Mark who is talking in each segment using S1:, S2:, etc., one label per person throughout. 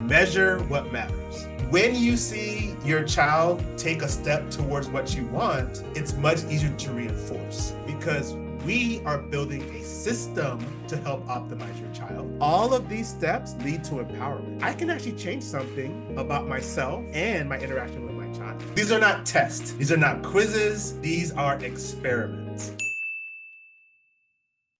S1: Measure what matters. When you see your child take a step towards what you want, it's much easier to reinforce because we are building a system to help optimize your child. All of these steps lead to empowerment. I can actually change something about myself and my interaction with my child. These are not tests. These are not quizzes. These are experiments.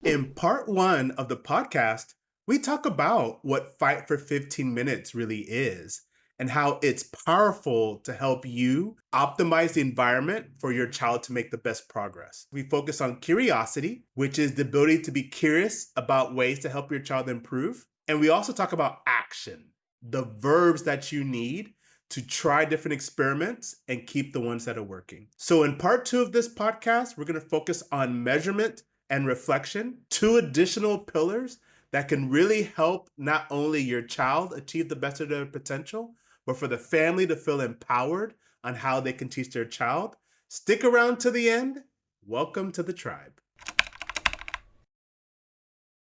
S1: In part one of the podcast, we talk about what Fight for 15 Minutes really is and how it's powerful to help you optimize the environment for your child to make the best progress. We focus on curiosity, which is the ability to be curious about ways to help your child improve. And we also talk about action, the verbs that you need to try different experiments and keep the ones that are working. So in part two of this podcast, we're going to focus on measurement and reflection, two additional pillars that can really help not only your child achieve the best of their potential, but for the family to feel empowered on how they can teach their child. Stick around to the end. Welcome to the tribe.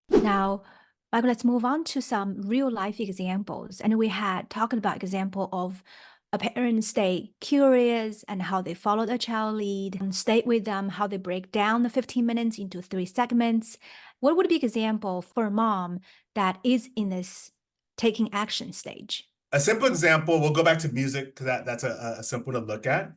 S2: Now, Michael, let's move on to some real life examples. And we had talked about example of a parent stay curious and how they follow the child lead, and stay with them, how they break down the 15 minutes into 3 segments. What would be an example for a mom that is in this taking action stage?
S1: A simple example, we'll go back to music because that's a simple to look at.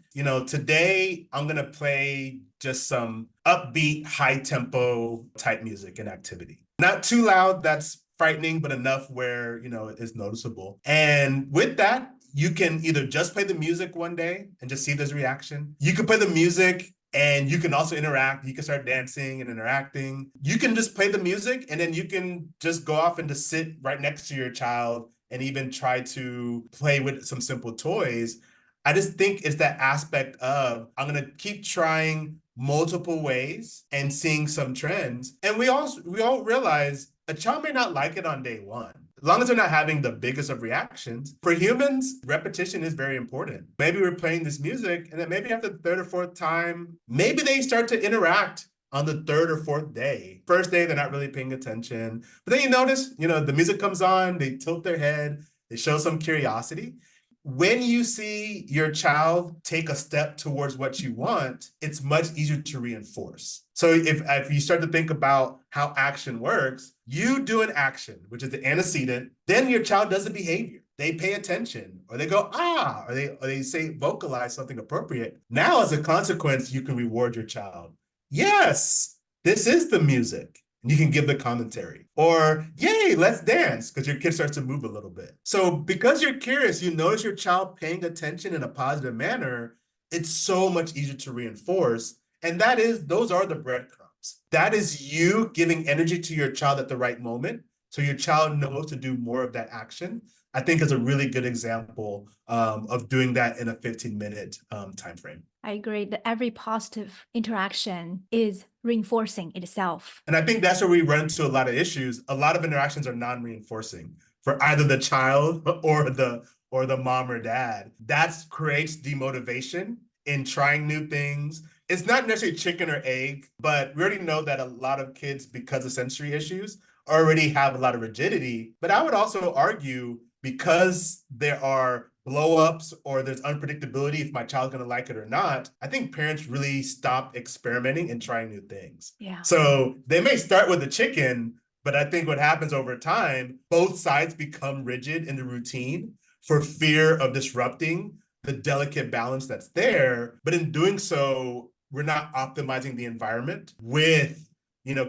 S1: Today I'm going to play just some upbeat, high tempo type music and activity. Not too loud, that's frightening, but enough where, it is noticeable. And with that, you can either just play the music one day and just see if there's a reaction. You can play the music and you can also interact. You can start dancing and interacting. You can just play the music and then you can just go off and just sit right next to your child and even try to play with some simple toys. I just think it's that aspect of, I'm going to keep trying multiple ways and seeing some trends. And we all realize a child may not like it on day one. As long as they're not having the biggest of reactions. For humans, repetition is very important. Maybe we're playing this music and then maybe after the third or fourth time, maybe they start to interact on the third or fourth day. First day, they're not really paying attention. But then you notice, the music comes on, they tilt their head, they show some curiosity. When you see your child take a step towards what you want, it's much easier to reinforce. So if you start to think about how action works, you do an action, which is the antecedent, then your child does the behavior. They pay attention, or they go, or they say, vocalize something appropriate. Now, as a consequence, you can reward your child. Yes, this is the music. And you can give the commentary. Or, yay, let's dance, because your kid starts to move a little bit. So because you're curious, you notice your child paying attention in a positive manner, it's so much easier to reinforce. And those are the breadcrumbs. That is you giving energy to your child at the right moment, so your child knows to do more of that action. I think is a really good example of doing that in a 15-minute time frame.
S2: I agree that every positive interaction is reinforcing itself.
S1: And I think that's where we run into a lot of issues. A lot of interactions are non-reinforcing for either the child or the mom or dad. That creates demotivation in trying new things. It's not necessarily chicken or egg, but we already know that a lot of kids, because of sensory issues, already have a lot of rigidity. But I would also argue, because there are blow-ups or there's unpredictability if my child's going to like it or not, I think parents really stop experimenting and trying new things.
S2: Yeah.
S1: So they may start with the chicken, but I think what happens over time, both sides become rigid in the routine for fear of disrupting the delicate balance that's there. But in doing so, we're not optimizing the environment with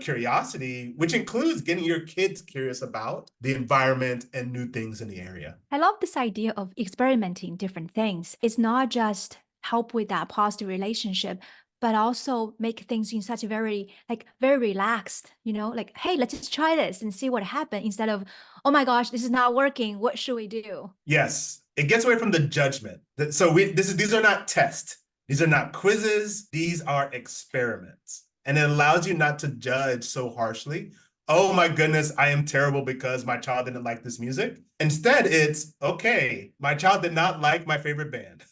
S1: curiosity, which includes getting your kids curious about the environment and new things in the area.
S2: I love this idea of experimenting different things. It's not just help with that positive relationship, but also make things in such a very relaxed, like, hey, let's just try this and see what happens, instead of, oh my gosh, this is not working. What should we do?
S1: Yes, it gets away from the judgment. So these are not tests. These are not quizzes. These are experiments. And it allows you not to judge so harshly. Oh my goodness, I am terrible because my child didn't like this music. Instead, it's, okay, my child did not like my favorite band.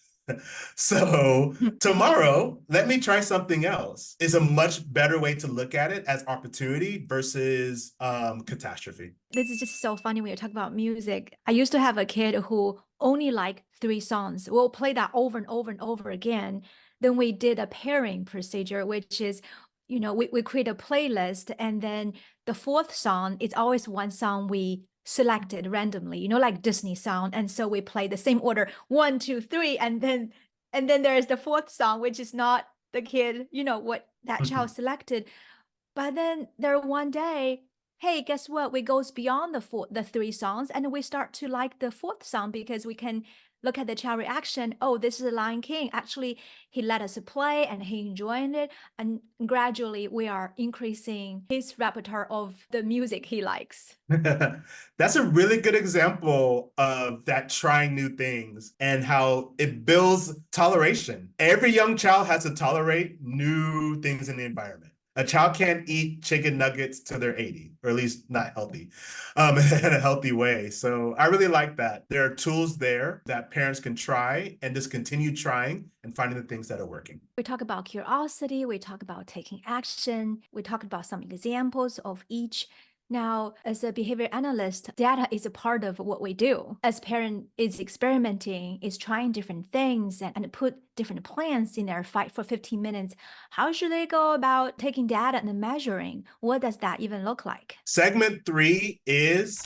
S1: So tomorrow, let me try something else is a much better way to look at it as opportunity versus catastrophe.
S2: This is just so funny when you talk about music. I used to have a kid who only liked 3 songs. We'll play that over and over and over again. Then we did a pairing procedure, which is, we create a playlist, and then the fourth song is always one song we selected randomly, like Disney song. And so we play the same order, 1, 2, 3, and then there's the fourth song, which is not the kid, what that child selected. But then there one day, hey, guess what? We goes beyond the 3 songs, and we start to like the fourth song because we can look at the child reaction. Oh, this is a Lion King. Actually, he let us play and he enjoyed it. And gradually we are increasing his repertoire of the music he likes.
S1: That's a really good example of that trying new things and how it builds toleration. Every young child has to tolerate new things in the environment. A child can't eat chicken nuggets till they're 80, or at least not healthy, in a healthy way. So I really like that. There are tools there that parents can try and just continue trying and finding the things that are working.
S2: We talk about curiosity, we talk about taking action, we talk about some examples of each. Now, as a behavior analyst, data is a part of what we do. As parent is experimenting, is trying different things and put different plans in their 5 for 15 minutes. How should they go about taking data and measuring? What does that even look like?
S1: Segment 3 is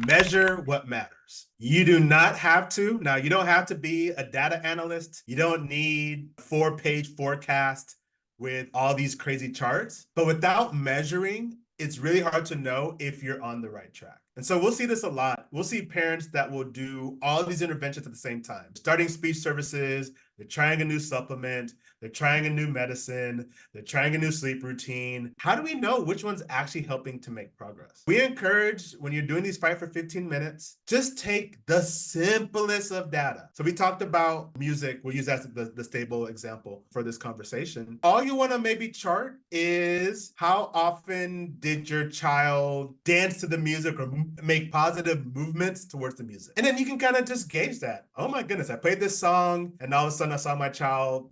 S1: measure what matters. You do not have to. Now, you don't have to be a data analyst. You don't need a 4-page forecast with all these crazy charts. But without measuring, it's really hard to know if you're on the right track. And so we'll see this a lot. We'll see parents that will do all these interventions at the same time. Starting speech services, they're trying a new supplement, they're trying a new medicine, they're trying a new sleep routine. How do we know which one's actually helping to make progress? We encourage, when you're doing these 5 for 15 minutes, just take the simplest of data. So we talked about music. We'll use that as the stable example for this conversation. All you want to maybe chart is how often did your child dance to the music or make positive movements towards the music. And then you can kind of just gauge that. Oh my goodness, I played this song and all of a sudden I saw my child,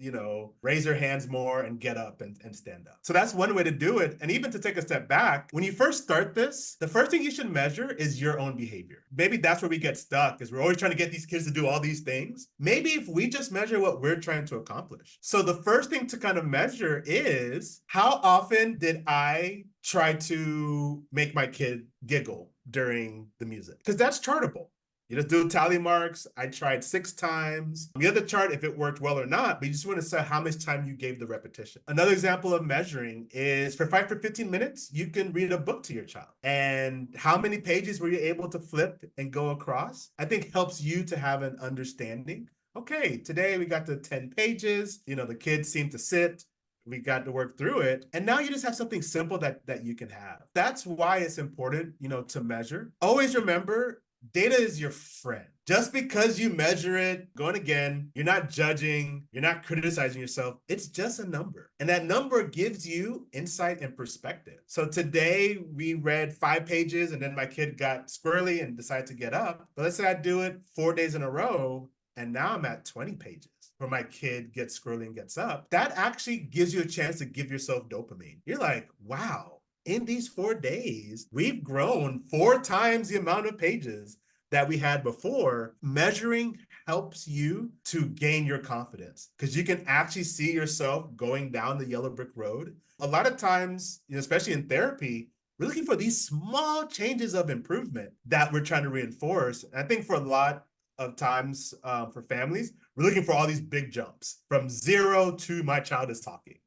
S1: raise their hands more and get up and stand up. So that's one way to do it. And even to take a step back, when you first start this, the first thing you should measure is your own behavior. Maybe that's where we get stuck, is we're always trying to get these kids to do all these things. Maybe if we just measure what we're trying to accomplish. So the first thing to kind of measure is, how often did I try to make my kid giggle during the music? Because that's chartable. You just do tally marks. I tried 6 times. The other chart if it worked well or not, but you just want to say how much time you gave the repetition. Another example of measuring is for 5 for 15 minutes, you can read a book to your child. And how many pages were you able to flip and go across? I think helps you to have an understanding. Okay, today we got to 10 pages. The kids seem to sit. We got to work through it. And now you just have something simple that you can have. That's why it's important, to measure. Always remember, data is your friend. Just because you measure it, going again, you're not judging, you're not criticizing yourself. It's just a number. And that number gives you insight and perspective. So today we read 5 pages and then my kid got squirrely and decided to get up. But let's say I do it 4 days in a row and now I'm at 20 pages. Where my kid gets squirrely and gets up, that actually gives you a chance to give yourself dopamine. You're like, wow, in these 4 days, we've grown 4 times the amount of pages that we had before. Measuring helps you to gain your confidence because you can actually see yourself going down the yellow brick road. A lot of times, especially in therapy, we're looking for these small changes of improvement that we're trying to reinforce. And I think for a lot of times for families, we're looking for all these big jumps from 0 to my child is talking,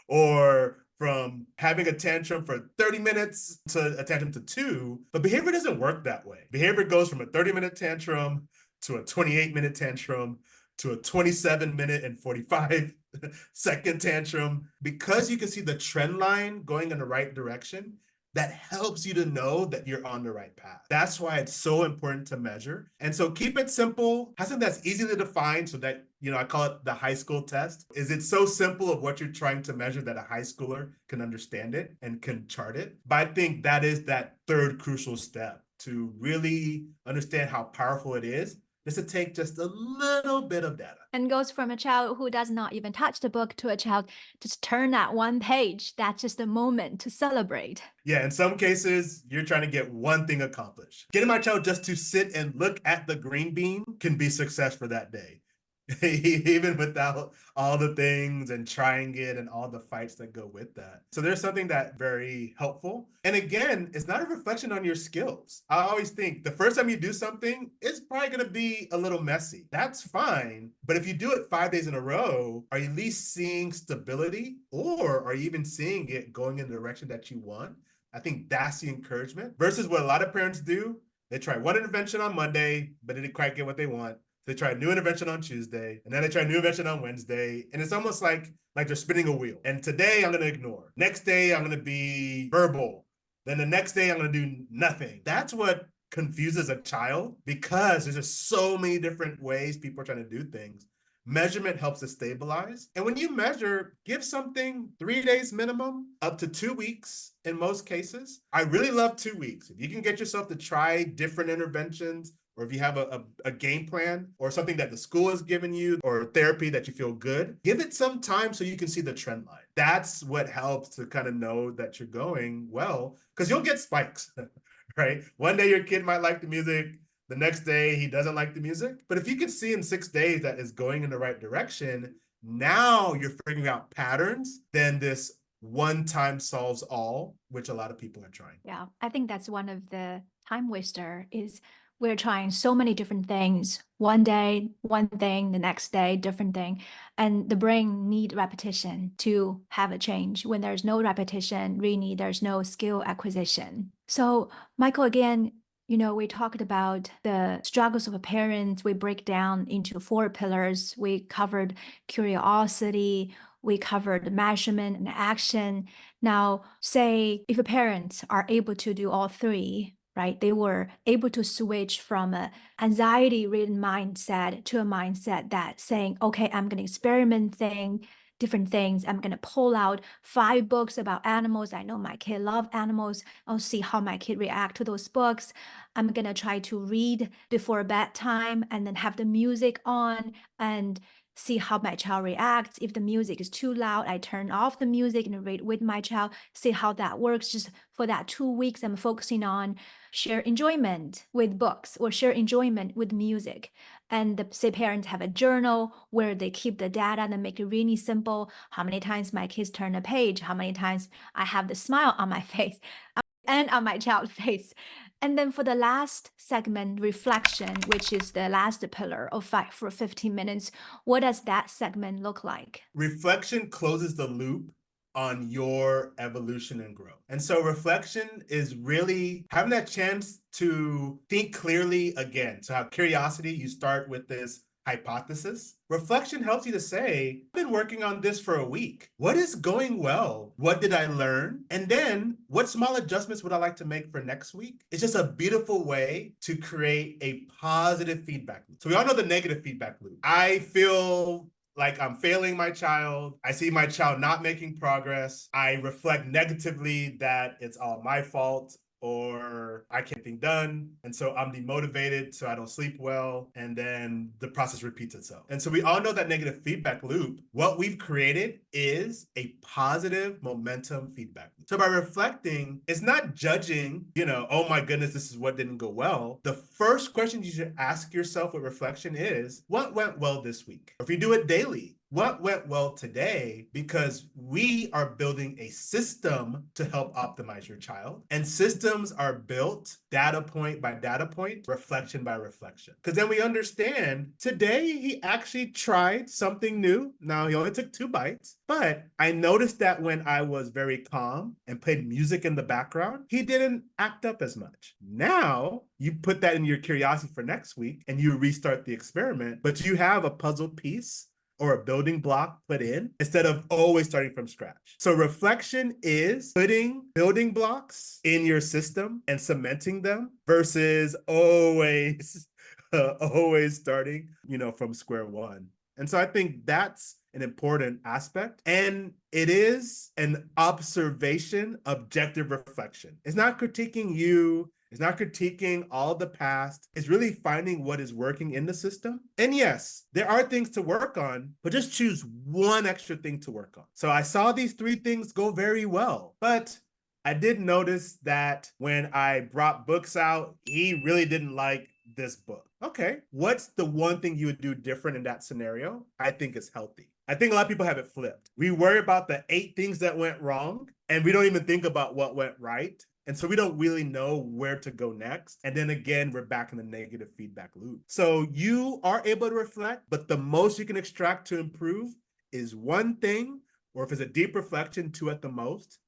S1: or from having a tantrum for 30 minutes to a tantrum to 2. But behavior doesn't work that way. Behavior goes from a 30-minute tantrum to a 28-minute tantrum to a 27-minute and 45-second tantrum. Because you can see the trend line going in the right direction, that helps you to know that you're on the right path. That's why it's so important to measure. And so keep it simple. Have something that's easy to define so that, I call it the high school test. Is it so simple of what you're trying to measure that a high schooler can understand it and can chart it? But I think that is that third crucial step to really understand how powerful it is just to take just a little bit of data.
S2: And goes from a child who does not even touch the book to a child just turn that one page. That's just a moment to celebrate.
S1: Yeah, in some cases, you're trying to get one thing accomplished. Getting my child just to sit and look at the green bean can be success for that day. Even without all the things and trying it and all the fights that go with that. So there's something that very helpful. And again, it's not a reflection on your skills. I always think the first time you do something, it's probably going to be a little messy. That's fine. But if you do it 5 days in a row, are you at least seeing stability, or are you even seeing it going in the direction that you want? I think that's the encouragement versus what a lot of parents do. They try one intervention on Monday, but they didn't quite get what they want. They try a new intervention on Tuesday, and then they try a new intervention on Wednesday. And it's almost like they're spinning a wheel. And today I'm going to ignore. Next day I'm going to be verbal. Then the next day I'm going to do nothing. That's what confuses a child, because there's just so many different ways people are trying to do things. Measurement helps to stabilize. And when you measure, give something 3 days minimum, up to 2 weeks in most cases. I really love 2 weeks. If you can get yourself to try different interventions, or if you have a game plan or something that the school has given you or therapy that you feel good, give it some time so you can see the trend line. That's what helps to kind of know that you're going well, because you'll get spikes, right? One day your kid might like the music, the next day he doesn't like the music. But if you can see in 6 days that is going in the right direction, now you're figuring out patterns, then this one time solves all, which a lot of people are trying.
S2: Yeah, I think that's one of the time waster is we're trying so many different things. One day, one thing, the next day, different thing. And the brain need repetition to have a change. When there's no repetition, really, there's no skill acquisition. So, Michael, again, we talked about the struggles of a parent. We break down into 4 pillars. We covered curiosity, we covered measurement and action. Now, say if a parents are able to do all 3, right? They were able to switch from a anxiety-ridden mindset to a mindset that saying, okay, I'm going to experiment different things. I'm going to pull out 5 books about animals. I know my kid love animals. I'll see how my kid react to those books. I'm going to try to read before bedtime and then have the music on and see how my child reacts. If the music is too loud, I turn off the music and read with my child, see how that works. Just for that 2 weeks, I'm focusing on share enjoyment with books or share enjoyment with music. And say parents have a journal where they keep the data and make it really simple. How many times my kids turn a page, how many times I have the smile on my face and on my child's face. And then for the last segment, reflection, which is the last pillar of 5 for 15 minutes, what does that segment look like?
S1: Reflection closes the loop on your evolution and growth. And so reflection is really having that chance to think clearly again. So how curiosity, you start with this hypothesis. Reflection helps you to say, I've been working on this for a week. What is going well? What did I learn? And then what small adjustments would I like to make for next week? It's just a beautiful way to create a positive feedback loop. So we all know the negative feedback loop. I feel like I'm failing my child. I see my child not making progress. I reflect negatively that it's all my fault, or I can't think done. And so I'm demotivated, so I don't sleep well. And then the process repeats itself. And so we all know that negative feedback loop. What we've created is a positive momentum feedback loop. So by reflecting, it's not judging, oh my goodness, this is what didn't go well. The first question you should ask yourself with reflection is, what went well this week? Or if you do it daily, what went well today? Because we are building a system to help optimize your child. And systems are built data point by data point, reflection by reflection. Because then we understand today he actually tried something new. Now he only took 2 bites, but I noticed that when I was very calm and played music in the background, he didn't act up as much. Now you put that in your curiosity for next week and you restart the experiment, but you have a puzzle piece or a building block put in instead of always starting from scratch. So reflection is putting building blocks in your system and cementing them versus always starting, from square one. And so I think that's an important aspect. And it is an observation, objective reflection. It's not critiquing you. It's not critiquing all the past. It's really finding what is working in the system. And yes, there are things to work on, but just choose one extra thing to work on. So I saw these 3 things go very well, but I did notice that when I brought books out, he really didn't like this book. Okay, what's the one thing you would do different in that scenario? I think it's healthy. I think a lot of people have it flipped. We worry about the 8 things that went wrong, and we don't even think about what went right. And so we don't really know where to go next. And then again, we're back in the negative feedback loop. So you are able to reflect, but the most you can extract to improve is one thing, or if it's a deep reflection, 2 at the most.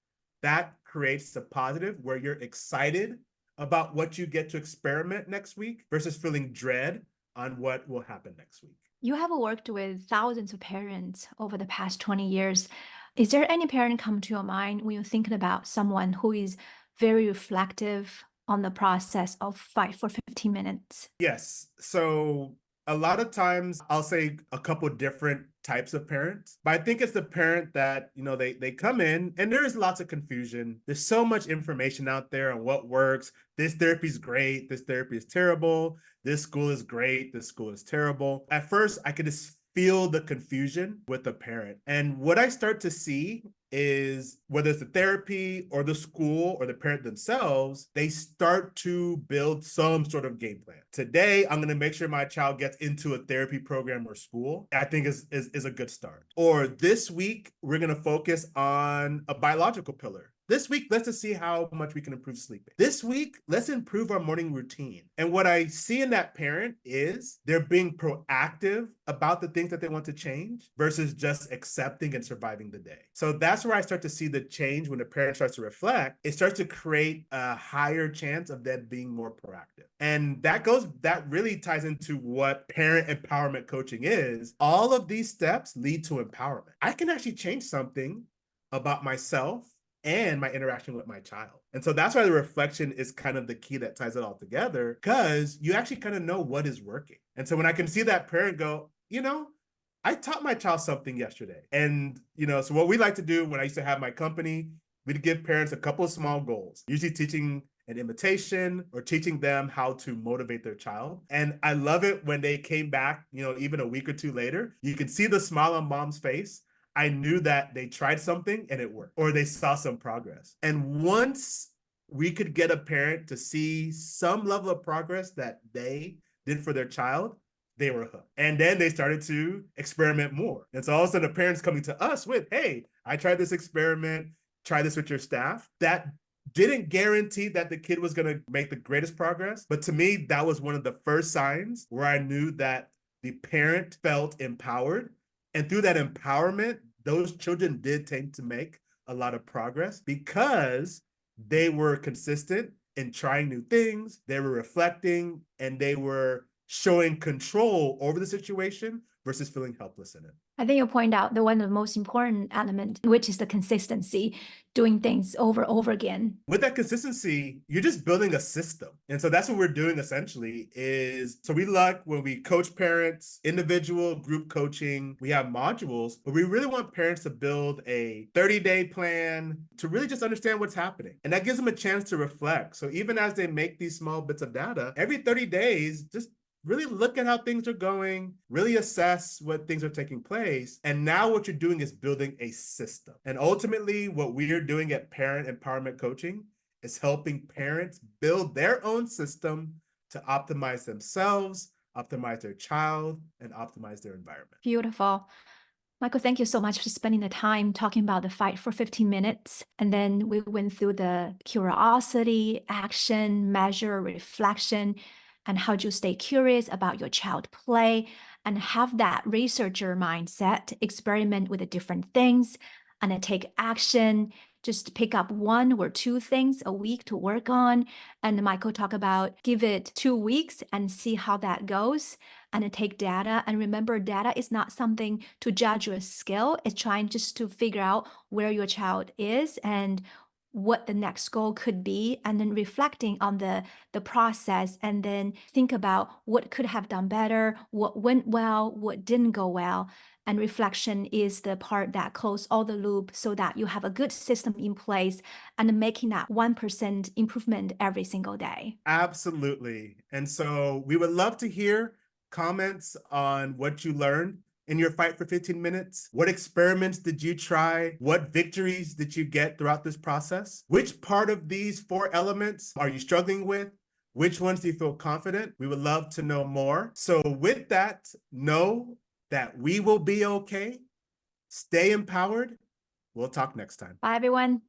S1: That creates a positive where you're excited about what you get to experiment next week versus feeling dread on what will happen next week.
S2: You have worked with thousands of parents over the past 20 years. Is there any parent come to your mind when you're thinking about someone who is very reflective on the process of Fight for 15 minutes?
S1: Yes. So a lot of times I'll say a couple different types of parents, but I think it's the parent that, they come in and there is lots of confusion. There's so much information out there on what works. This therapy is great. This therapy is terrible. This school is great. This school is terrible. At first, I could just feel the confusion with the parent. And what I start to see is whether it's the therapy or the school or the parent themselves, they start to build some sort of game plan. Today, I'm going to make sure my child gets into a therapy program or school. I think is a good start. Or this week, we're going to focus on a biological pillar. This week, let's just see how much we can improve sleeping. This week, let's improve our morning routine. And what I see in that parent is they're being proactive about the things that they want to change versus just accepting and surviving the day. So that's where I start to see the change when the parent starts to reflect. It starts to create a higher chance of them being more proactive. And that really ties into what parent empowerment coaching is. All of these steps lead to empowerment. I can actually change something about myself and my interaction with my child. And so that's why the reflection is kind of the key that ties it all together, because you actually kind of know what is working. And so when I can see that parent go, I taught my child something yesterday. And, so what we like to do when I used to have my company, we'd give parents a couple of small goals, usually teaching an imitation or teaching them how to motivate their child. And I love it when they came back, even a week or 2 later, you can see the smile on mom's face. I knew that they tried something and it worked, or they saw some progress. And once we could get a parent to see some level of progress that they did for their child, they were hooked. And then they started to experiment more. And so all of a sudden the parents coming to us with, hey, I tried this experiment, try this with your staff. That didn't guarantee that the kid was going to make the greatest progress. But to me, that was one of the first signs where I knew that the parent felt empowered. And through that empowerment, those children did tend to make a lot of progress because they were consistent in trying new things. They were reflecting and they were showing control over the situation versus feeling helpless in it.
S2: I think you point out the one of the most important elements, which is the consistency, doing things over and over again.
S1: With that consistency, you're just building a system. And so that's what we're doing essentially so we like when we coach parents, individual group coaching, we have modules, but we really want parents to build a 30-day plan to really just understand what's happening. And that gives them a chance to reflect. So even as they make these small bits of data, every 30 days, just really look at how things are going, really assess what things are taking place. And now what you're doing is building a system. And ultimately, what we are doing at Parent Empowerment Coaching is helping parents build their own system to optimize themselves, optimize their child, and optimize their environment.
S2: Beautiful. Michael, thank you so much for spending the time talking about the Fight for 15 minutes. And then we went through the curiosity, action, measure, reflection, and how to stay curious about your child play and have that researcher mindset, experiment with the different things, and then take action. Just pick up 1 or 2 things a week to work on. And Michael talked about give it 2 weeks and see how that goes, and then take data. And remember, data is not something to judge your skill. It's trying just to figure out where your child is and what the next goal could be, and then reflecting on the process, and then think about what could have done better, what went well, what didn't go well, And reflection is the part that closes all the loop so that you have a good system in place and making that 1% improvement every single day.
S1: Absolutely. And so we would love to hear comments on what you learned in your fight for 15 minutes. What experiments did you try? What victories did you get throughout this process? Which part of these 4 elements are you struggling with? Which ones do you feel confident? We would love to know more. So with that, know that we will be okay. Stay empowered. We'll talk next time.
S2: Bye, everyone.